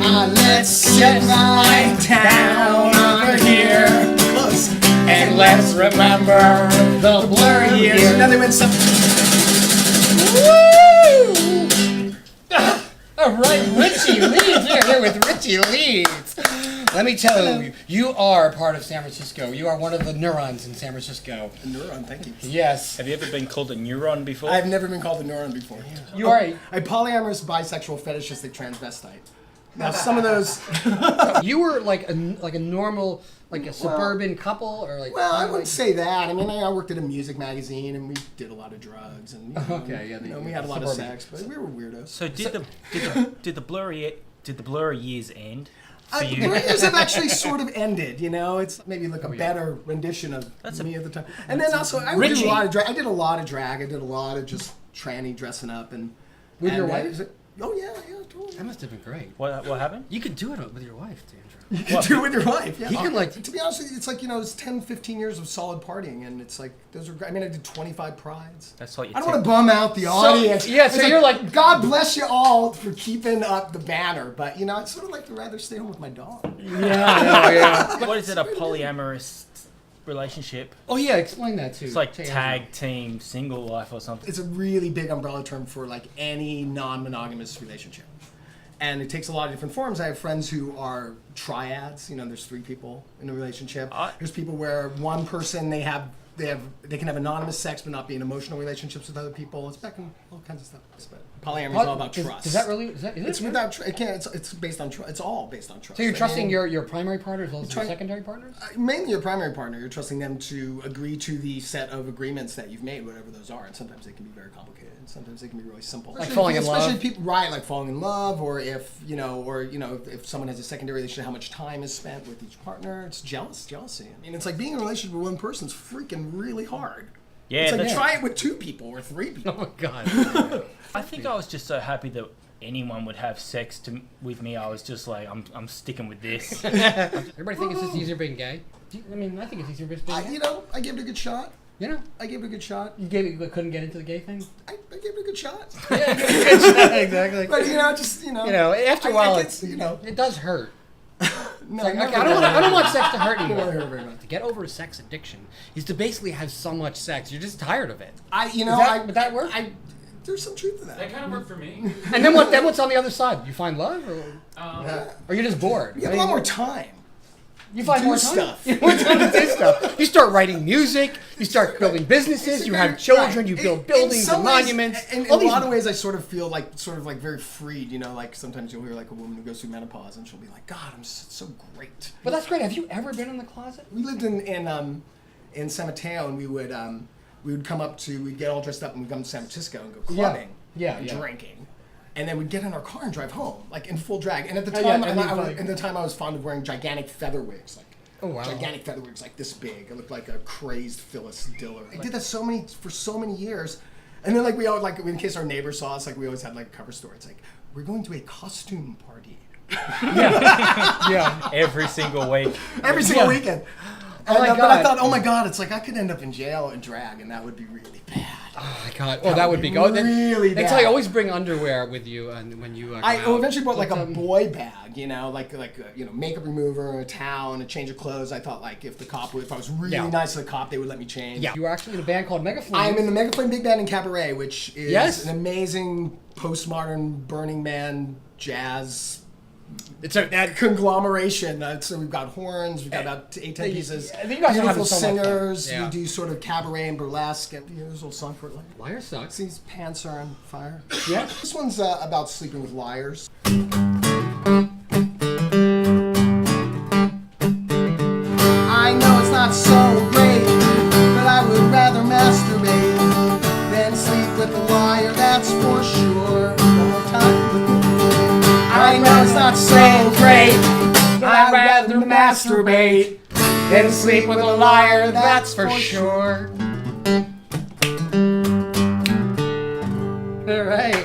Let's sit right down over here. And let's remember the blurry years. Now they went some. Woo! All right, Richie Leeds. We're here with Richie Leeds. Let me tell you, you are part of San Francisco. You are one of the neurons in San Francisco. A neuron, thank you. Yes. Have you ever been called a neuron before? I've never been called a neuron before. Yeah. You are a polyamorous, bisexual, fetishistic transvestite. Now, some of those... You were like a normal, like a suburban couple, or like... Well, I wouldn't say that. I mean, I worked at a music magazine, and we did a lot of drugs, and we had a lot of sex, but we were weirdos. So did the blurry years end? The years have actually sort of ended, you know. It's maybe like a better rendition of me at the time. And then also, I did a lot of drag. I did a lot of drag. I did a lot of just tranny dressing up and with your wife. Oh yeah, totally. That must have been great. What happened? You could do it with your wife, Andrew. You can do it with your wife, yeah. He can to be honest with you, it's like, it's 10, 15 years of solid partying, and it's like, those are great. I mean, I did 25 prides. That's like I don't want to bum out the audience. So you're like, God bless you all for keeping up the banner, but, I'd sort of like to rather stay home with my dog. Yeah. What is it, a polyamorous relationship? Oh, yeah, explain that too. It's like tag team single life or something. It's a really big umbrella term for like any non-monogamous relationship. And it takes a lot of different forms. I have friends who are triads. There's 3 people in a relationship. There's people where one person they can have anonymous sex but not be in emotional relationships with other people. It's back in all kinds of stuff. But polyamory is all about trust. Is that really? It's without. It's based on trust. It's all based on trust. So you're trusting your primary partner as well as your secondary partners? Mainly your primary partner. You're trusting them to agree to the set of agreements that you've made, whatever those are. And sometimes they can be very complicated. And sometimes they can be really simple. Like falling in love. Especially people, right? Like falling in love, or if if someone has a secondary relationship, how much time is spent with each partner. It's jealousy. I mean, it's like being in a relationship with one person is freaking really hard. Yeah, it's like try it with 2 people or 3 people. Oh my god. I think I was just so happy that anyone would have sex with me. I was just like, I'm sticking with this. Everybody think it's just easier being gay? I think it's easier being gay. I gave it a good shot. I gave it a good shot. You couldn't get into the gay thing? I gave it a good shot. Yeah, good shot, exactly. But after a while, it does hurt. No, like, I don't want sex to hurt anymore. To get over a sex addiction is to basically have so much sex you're just tired of it. Would that work? There's some truth to that. That kind of worked for me. And then what's on the other side? You find love, or you're just bored? You have a lot more time. You find more stuff. You want time to do stuff. You start writing music. You start building businesses. You have children. You build buildings and monuments. In a lot of ways, I sort of feel like very freed. Like sometimes you'll hear like a woman who goes through menopause and she'll be like, "God, I'm so great." But that's great. Have you ever been in the closet? We lived in San Mateo, and we'd get all dressed up and we'd come to San Francisco and go clubbing, and drinking. And then we'd get in our car and drive home, like in full drag. And at the time, I was fond of wearing gigantic feather wigs, gigantic feather wigs like this big. I looked like a crazed Phyllis Diller. I did that for so many years. And then we all in case our neighbors saw us, we always had a cover story. It's like, we're going to a costume party. Yeah. Every single week. Every single weekend. But I thought, oh my god, it's like I could end up in jail and drag, and that would be really bad. Oh my god! Oh, that would be good. Really bad. They tell you always bring underwear with you, and when you. I eventually bought a boy bag, makeup remover, a towel, and a change of clothes. I thought if I was really nice to the cop, they would let me change. Yeah. You were actually in a band conglomerate Megaflame. I'm in the Megaflame Big Band in Cabaret, which is an amazing postmodern Burning Man jazz. It's that conglomeration. So we've got horns. We've got about 8-10 pieces. I think you guys beautiful so singers. Yeah. We do sort of cabaret and burlesque. And there's a little song for it. Liar sucks. These pants are on fire. Yeah. This one's about sleeping with liars. I know it's not so great, but I would rather masturbate than sleep with a liar. That's for sure. One more time. I know it's not so great, but I'd rather masturbate than sleep with a liar, that's for sure. All right.